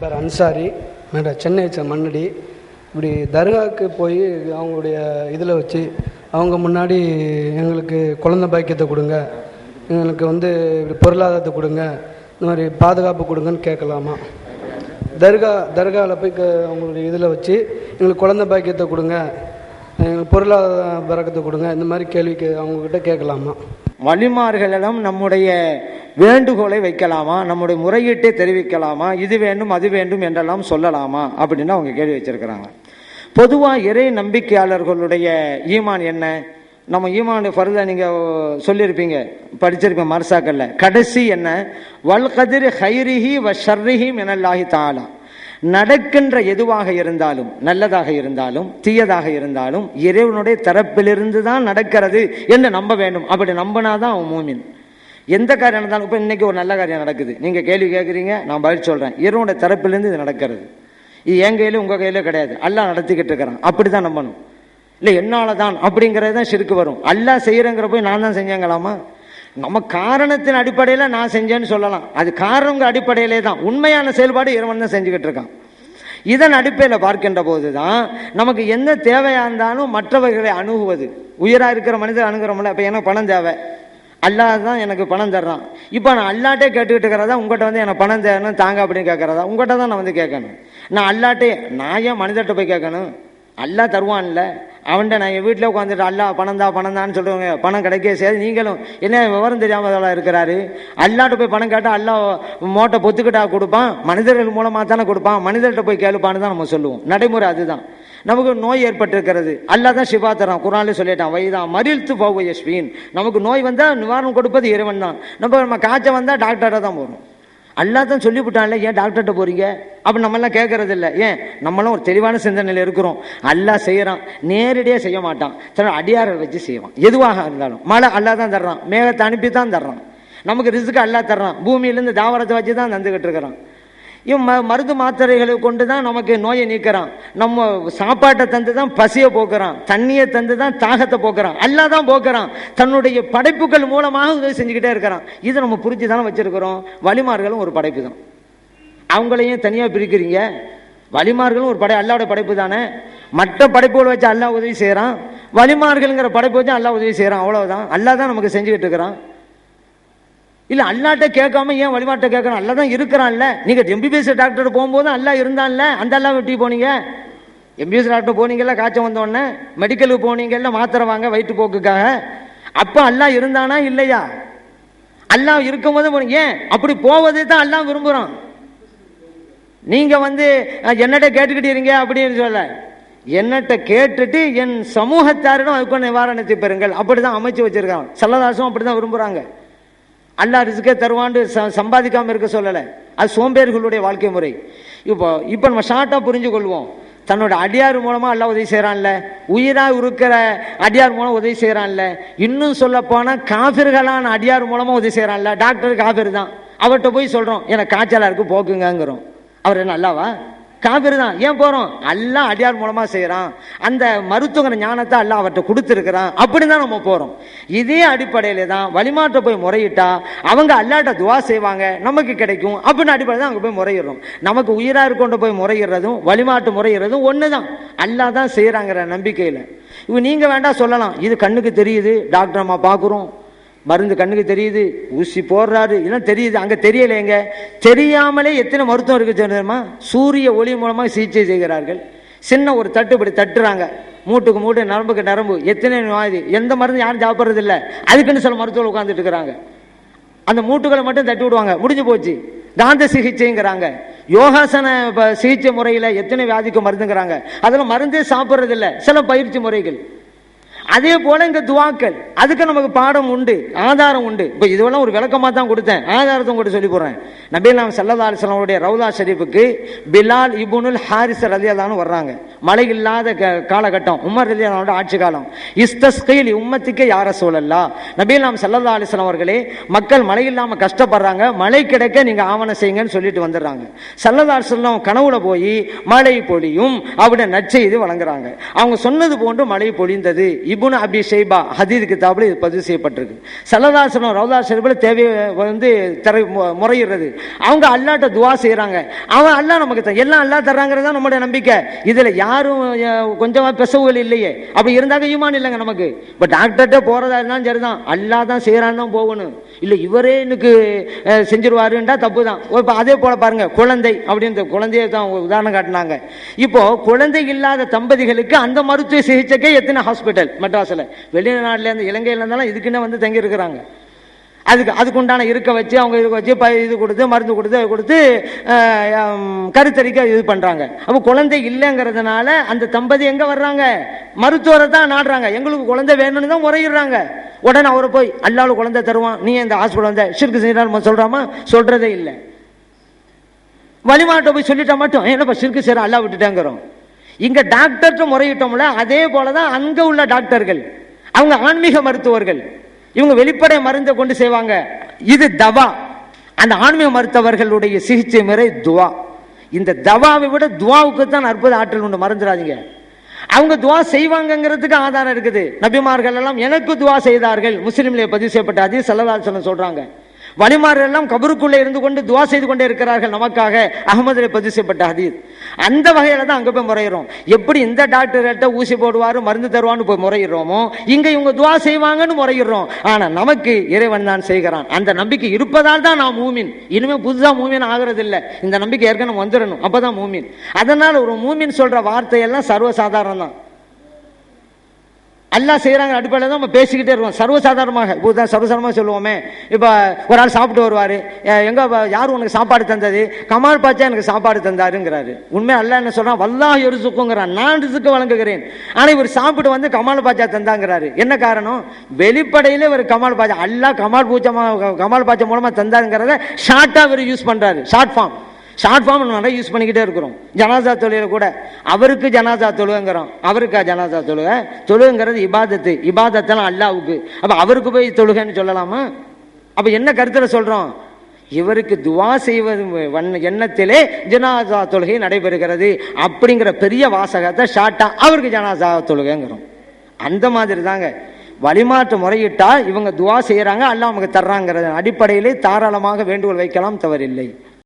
பேர் அன்சாரி, சென்னை மண்ணடி. இப்படி தர்காவுக்கு போய் அவங்களுடைய இதில் வச்சு அவங்க முன்னாடி எங்களுக்கு குழந்தை பாக்கியத்தை கொடுங்க, எங்களுக்கு இப்படி பொருளாதாரத்தை கொடுங்க, இந்த மாதிரி பாதுகாப்பு கொடுங்கன்னு கேட்கலாமா? தர்காவில் போய் அவங்களுடைய இதில் வச்சு எங்களுக்கு குழந்தை பாக்கியத்தை கொடுங்க, எங்களுக்கு பொருளாதார பறக்கத்தை கொடுங்க, இந்த மாதிரி கேள்வி அவங்கக்கிட்ட கேட்கலாமா? வலிமார்களிடம் நம்முடைய வேண்டுகோளை வைக்கலாமா? நம்முடைய முறையீட்டை தெரிவிக்கலாமா? இது வேண்டும் அது வேண்டும் என்றெல்லாம் சொல்லலாமா அப்படின்னு அவங்க கேள்வி வச்சிருக்கிறாங்க. பொதுவாக இறை நம்பிக்கையாளர்களுடைய ஈமான் என்ன? நம்ம ஈமான் ஃபர்தா நீங்கள் சொல்லியிருப்பீங்க, படிச்சிருப்பீங்க மர்சாக்கல்ல. கடைசி என்ன? வல் கதிர் ஹைரிஹி வ ஷர்ரிஹி மினல்லாஹி தஆலா. நடக்கின்ற எதுவாக இருந்தாலும், நல்லதாக இருந்தாலும் தீயதாக இருந்தாலும், இறைவனுடைய தரப்பிலிருந்து தான் நடக்கிறது என்று நம்ப வேண்டும். அப்படி நம்பினாதான் அவன் மூமின். எந்த காரியம் நடந்தாலும், இப்போ இன்னைக்கு ஒரு நல்ல காரியம் நடக்குது, நீங்க கேள்வி கேட்குறீங்க, நான் பதில் சொல்றேன், இறைவனுடைய தரப்பிலிருந்து இது நடக்கிறது. இது என் கையில உங்க கையில கிடையாது, அல்லாஹ் நடத்திக்கிட்டு இருக்கிறான், அப்படிதான் நம்பணும். இல்லை என்னால தான் அப்படிங்கிறது தான் சிறுக்கு வரும். அல்லாஹ் செய்யறங்கிற போய் நான் தான் செஞ்சேங்களாமா? நம்ம காரணத்தின் அடிப்படையில் நான் செஞ்சேன்னு சொல்லலாம், அது காரணங்க அடிப்படையிலே தான். உண்மையான செயல்பாடு இறைவன் தான் செஞ்சுக்கிட்டு இருக்கான். இதன் அடிப்படையில் பார்க்கின்ற போது தான் நமக்கு எந்த தேவையா இருந்தாலும் மற்றவர்களை அணுகுவது. உயிரா இருக்கிற மனிதர் அணுகிறோம்ல. இப்போ எனக்கு பணம் தேவை, அல்லாஹ் தான் எனக்கு பணம் தர்றான். இப்போ நான் அல்லாட்டே கேட்டுக்கிட்டு இருக்கிறதா, உங்கள்கிட்ட எனக்கு பணம் தேவைன்னு தாங்க அப்படின்னு கேட்கறதா? உங்கள்கிட்ட தான் நான் கேட்கணும். நான் அல்லாட்டே, நான் ஏன் மனிதர்கிட்ட போய் கேட்கணும்? அல்லாஹ் தருவான்ல, அவன்கிட்ட நான் என் வீட்டில் உட்காந்துட்டு அல்லாஹ் பணம் தான்னு சொல்லுவாங்க, பணம் கிடைக்க சரி. நீங்களும் என்ன விவரம் தெரியாமல் இருக்கிறாரு? அல்லாட்ட போய் பணம் கேட்டால் அல்லாஹ் மோட்டை பொத்துக்கிட்டா கொடுப்பான்? மனிதர்கள் மூலமாக தானே கொடுப்பான். மனிதர்கிட்ட போய் கேளுப்பான்னு தான் நம்ம சொல்லுவோம். நடைமுறை அதுதான். நமக்கு நோய் ஏற்பட்டிருக்கிறது, அல்லாஹ் தான் ஷிஃபா தரான். குர்ஆன்ல சொல்லிட்டான், வைதான் மரில்து ஃபஹுவ யஷ்ஃபீன். நமக்கு நோய் வந்தால் நிவாரணம் கொடுப்பது இறைவன் தான். நம்ம காய்ச்சல் வந்தால் டாக்டர்கிட்ட தான் போகிறோம். அல்லாஹ் தான் சொல்லிவிட்டான்ல, ஏன் டாக்டர்கிட்ட போறீங்க? அப்படி நம்மளாம் கேட்கறது இல்லை. ஏன்? நம்மளும் ஒரு தெளிவான சிந்தனையில் இருக்கிறோம். அல்லாஹ் செய்யறான், நேரடியாக செய்ய மாட்டான், சில அடியாரை வச்சு செய்வான். எதுவாக இருந்தாலும் மழை அல்லாஹ் தான் தர்றான், மேகத்தை அனுப்பி தான் தர்றான். நமக்கு ரிஸ்க்கு அல்லாஹ் தர்றான், பூமியிலேருந்து தாவரத்தை வச்சு தான் தந்துக்கிட்டு இருக்கிறான். இவன் மருந்து மாத்திரைகளை கொண்டு தான் நமக்கு நோயை நீக்கிறான். நம்ம சாப்பாட்டை தந்து தான் பசியை போக்குறான், தண்ணியை தந்து தான் தாகத்தை போக்குறான். அல்லாஹ் தான் போக்குறான், தன்னுடைய படைப்புகள் மூலமாக உதவி செஞ்சுக்கிட்டே இருக்கிறான். இதை நம்ம புரிஞ்சு தானே வச்சிருக்கிறோம். வழிமார்களும் ஒரு படைப்பு தான், அவங்களையும் தனியாக பிரிக்கிறீங்க. வழிமார்களும் ஒரு அல்லாஹ்வுடைய படைப்பு தானே. மற்ற படைப்புகள் வச்சு அல்லாஹ் உதவி செய்யறான், வழிமார்களுங்கிற படைப்பு வச்சு அல்லாஹ் உதவி செய்யறான். அவ்வளவுதான். அல்லாஹ் தான் நமக்கு செஞ்சுக்கிட்டு இருக்கிறான். இல்ல அல்லாட்ட கேட்காம ஏன் வழிமாட்ட கேட்கணும்? அல்லா தான் இருக்கிறான்ல. நீங்க எம்பிபிஎஸ் டாக்டர் போகும்போது அல்லா இருந்தான்ல, அந்த அல்லா வெட்டி போனீங்க. எம்பிபிஎஸ் டாக்டர் போனீங்கல்ல, காய்ச்சல் வந்தோடனே மெடிக்கலுக்கு போனீங்கல்ல, மாத்திரை வாங்க வயிற்றுப்போக்குக்காக. அப்ப அல்லா இருந்தானா இல்லையா? அல்லா இருக்கும் போது போனீங்க. ஏன் அப்படி போவதே தான் அல்லா விரும்புறான். நீங்க என்னட்ட கேட்டுக்கிட்டீங்க அப்படின்னு சொல்ல, என்னட்ட கேட்டுட்டு என் சமூகத்தாரிடம் அதுக்கு நிவாரணத்தை பெறுங்கள், அப்படிதான் அமைச்சு வச்சிருக்காங்க. சல்லதாசும் அப்படிதான் விரும்புறாங்க. அல்லாஹ் ரிஸ்கே தருவான்னு சம்பாதிக்காம இருக்க சொல்லலை. அது சோம்பேறிகளுடைய வாழ்க்கை முறை. இப்போ நம்ம ஷார்ட்டா புரிஞ்சு கொள்வோம். தன்னோட அடியார் மூலமா அல்லாஹ் உதவி செய்யறான்ல, உயிரா இருக்கிற அடியார் மூலம் உதவி செய்யறான்ல. இன்னும் சொல்ல போனா காபிர்களான அடியார் மூலமா உதவி செய்யறான்ல. டாக்டர் காபிர் தான், அவர்கிட்ட போய் சொல்றோம் எனக்கு காய்ச்சலா இருக்கு போக்குங்கிறோம். அவர் என்ன அல்லாவா? காபிர் தான். ஏன் போறோம்? அல்லாஹ் அடியார் மூலமா செய்யறான், அந்த மருத்துவ ஞானத்தை அல்லாஹ் அவர்கிட்ட கொடுத்துருக்கிறான், அப்படிதான் நம்ம போறோம். இதே அடிப்படையில தான் வழிமாற்ற போய் முறையிட்டா அவங்க அல்லாட்ட துவா செய்வாங்க, நமக்கு கிடைக்கும் அப்படின்னு அடிப்படையில் தான் அங்க போய் முறையிடுறோம். நமக்கு உயிரா கொண்டு போய் முறையிடுறதும் வழிமாட்டு முறையிடுறதும் ஒண்ணுதான். அல்லாஹ் தான் செய்யறாங்கிற நம்பிக்கையில இவ நீங்க வேண்டாம் சொல்லலாம். இது கண்ணுக்கு தெரியுது, டாக்டர் அம்மா பாக்குறோம், மருந்து கண்ணுக்கு தெரியுது, ஊசி போடுறாரு, இதெல்லாம் தெரியுது. அங்க தெரியல. எங்க தெரியாமலே எத்தனை மருத்துவம் இருக்கு தெரியுமா? சூரிய ஒளி மூலமா சிகிச்சை செய்கிறார்கள். சின்ன ஒரு தட்டு இப்படி தட்டுறாங்க, மூட்டுக்கு மூட்டு, நரம்புக்கு நரம்பு, எத்தனை நோய். எந்த மருந்து யாரும் சாப்பிட்றது இல்லை, அதுக்குன்னு சில மருத்துவர்கள் உட்காந்துட்டு இருக்கிறாங்க. அந்த மூட்டுகளை மட்டும் தட்டி விடுவாங்க, முடிஞ்சு போச்சு. காந்த சிகிச்சைங்கிறாங்க, யோகாசன சிகிச்சை முறையில எத்தனை வியாதிக்கு மருந்துங்கிறாங்க. அதெல்லாம் மருந்தே சாப்பிட்றது இல்லை, சில பயிற்சி முறைகள். அதே போல இந்த துவாக்கள், அதுக்கு நமக்கு பாடம் உண்டு, ஆதாரம் உண்டு. இப்ப இதுவெல்லாம் ஒரு விளக்கமா தான் கொடுத்தேன், ஆதாரத்தை கூட சொல்லி போறேன். நபிகள் ஸல்லல்லாஹு அலைஹி வஸல்லம் ரவுலா ஷரீஃபுக்கு பிலால் இப்னுல் ஹாரிஸ் ரலியல்லாஹு அன்ஹு வர்றாங்க. மழை இல்லாத காலகட்டம், உமர் ரலியல்லாஹு அன்ஹு ஆட்சி காலம். இஸ்தஸ்கீல் உம்மத்திக்கு யா ரசூலல்லாஹ், நபிகள் ஸல்லல்லாஹு அலைஹி வஸல்லம் அவர்களே, மக்கள் மழை இல்லாம கஷ்டப்படுறாங்க, மழை கிடைக்க நீங்க ஆவணம் செய்யுங்கன்னு சொல்லிட்டு வந்துடுறாங்க. ஸல்லல்லாஹு அலைஹி வஸல்லம் கனவுல போய் மழை பொழியும் அப்படி நற்செய்தி வழங்குறாங்க. அவங்க சொன்னது போன்று மழை பொழிந்தது. இப்னு அபி ஷைபா ஹதீஸ் கிதாபில் இது பதிவு செய்யப்பட்டிருக்கு. ஸல்லல்லாஹு ரவுலா ஷரீஃபில் தேவையை வந்து முறையிடுறது. அவங்க அல்லாஹ்ட்ட துவா செய்யறாங்க. அவன் அல்லாஹ் நமக்கு எல்லாம் அல்லாஹ் தர்றாங்கிறது தான் நம்முடைய நம்பிக்கை. இதுல யாரும் கொஞ்சமா பெசவுகள் இல்லையே. அப்படி இருந்தாங்க ஈமான் இல்லைங்க நமக்கு. இப்ப டாக்டர்கிட்ட போறதா இருந்தாலும் சரிதான், அல்லாஹ் தான் செய்யறான்னு தான் போகணும். இல்ல இவரே எனக்கு செஞ்சிருவாருன்றா தப்பு தான். இப்ப அதே போல பாருங்க, குழந்தை அப்படின்னு குழந்தைய தான் உதாரணம் காட்டினாங்க. இப்போ குழந்தை இல்லாத தம்பதிகளுக்கு அந்த மருத்துவ சிகிச்சைக்கே எத்தனை ஹாஸ்பிட்டல் மெட்ராஸ்ல, வெளிநாட்டுல இருந்து இலங்கையில இருந்தாலும் இதுக்குன்னு வந்து தங்கி இருக்கிறாங்க. அதுக்கு உண்டான இருக்க வச்சு அவங்க இருக்க வச்சு இது கொடுத்து மருந்து கொடுத்து கருத்தரிக்க இது பண்றாங்க. அப்போ குழந்தை இல்லைங்கிறதுனால அந்த தம்பதி எங்க வர்றாங்க, மருத்துவரை தான் நாடுறாங்க. எங்களுக்கு குழந்தை வேணும்னு தான் முறையிடுறாங்க. உடனே அவரை போய் அல்லாஹ் குழந்தை தருவான், நீ இந்த ஹாஸ்பிட்டல் வந்த ஷிர்க் செய்யறான்னு சொல்றாமா? சொல்றதே இல்லை. வழிமாட்ட போய் சொல்லிட்டா மட்டும் என்னப்பா ஷிர்க் செய்யற அல்லாஹ் விட்டுட்டாங்கிறோம். இங்க டாக்டர்கிட்ட முறையிட்டோம்ல, அதே போலதான் அங்க உள்ள டாக்டர்கள், அவங்க ஆன்மீக மருத்துவர்கள், இவங்க வெளிப்படை மருந்தை கொண்டு செய்வாங்க. இது தவா. அந்த ஆன்மீக மருத்துவர்களுடைய சிகிச்சை முறை துவா. இந்த தவாவை விட துவாவுக்கு தான் அற்புத ஆற்றல் உண்டு, மறந்துடாதீங்க. அவங்க துவா செய்வாங்கிறதுக்கு ஆதாரம் இருக்குது. நபிமார்கள் எல்லாம் எனக்கு துவா செய்தார்கள், முஸ்லிம்ல பதிவு செய்யப்பட்ட ஹதீஸ் ஸல்லல்லாஹு அலைஹி வஸல்லம் சொல்றாங்க. வலிமார்கள் எல்லாம் கபருக்குள்ளே இருந்து கொண்டு துவா செய்து கொண்டே இருக்கிறார்கள் நமக்காக, அகமதுல பதிவு செய்யப்பட்ட ஹதீஸ். அந்த வகையில தான் அங்க போய் முறையிறோம். எப்படி இந்த டாக்டர்கிட்ட ஊசி போடுவாரு மருந்து தருவான்னு போய் முறையிடுறோமோ, இங்க இவங்க துவா செய்வாங்கன்னு முறையிடுறோம். ஆனா நமக்கு இறைவன் தான் செய்கிறான். அந்த நம்பிக்கை இருப்பதால் தான் நான் மூமின். இனிமே புதுசா மூமின் ஆகிறது இல்லை. இந்த நம்பிக்கை ஏற்கனவே வந்துடணும், அப்பதான் மூமின். அதனால ஒரு மூமின் சொல்ற வார்த்தையெல்லாம் சர்வசாதாரணம் தான். அல்லாஹ் செய்யறாங்க அடிப்படையில் தான் நம்ம பேசிக்கிட்டே இருக்கோம். சர்வசாதாரணமாக சர்வசாதாரணமாக சொல்லுவோமே. இப்போ ஒரு ஆள் சாப்பிட்டு வருவாரு, எங்க யாரும் உனக்கு சாப்பாடு தந்தது? கமால் பாச்சா எனக்கு சாப்பாடு தந்தாருங்கிறாரு. உண்மையா அல்லாஹ் என்ன சொல்றான்? வல்லாஹ் யர்சுக்குங்கிறான், நான் ரிஸ்க் வழங்குகிறேன். ஆனா இவர் சாப்பிட்டு வந்து கமால் பாச்சா தந்தாங்கிறாரு. என்ன காரணம்? வெளிப்படையில இவர் கமால் பாச்சா, அல்லாஹ் கமால் பாச்சா மூலமா தந்தாங்கிறத ஷார்ட்டா இவர் யூஸ் பண்றாரு. ஷார்ட் ஃபார்ம் நிறைய யூஸ் பண்ணிக்கிட்டே இருக்கிறோம். ஜனாசா தொழுகையில கூட அவருக்கு ஜனாசா தொழுங்கிறோம். அவருக்கா ஜனாசா தொழுங்கிறது இபாதத்து. இபாதத்தெல்லாம் அல்லாவுக்கு. அப்ப அவருக்கு போய் தொழுகைன்னு சொல்லலாமா? அப்ப என்ன கருத்துல சொல்றோம்? இவருக்கு துவா செய்வது எண்ணத்திலே ஜனாசா தொழுகை நடைபெறுகிறது அப்படிங்கிற பெரிய வாசகத்தை ஷார்ட்டா அவருக்கு ஜனாசா தொழுகைங்கிறோம். அந்த மாதிரி தாங்க வழிமாற்று முறையிட்டா இவங்க துவா செய்யறாங்க, அல்லாஹ் நமக்கு தர்றாங்கிறது அடிப்படையிலே தாராளமாக வேண்டுகோள் வைக்கலாம், தவறில்லை.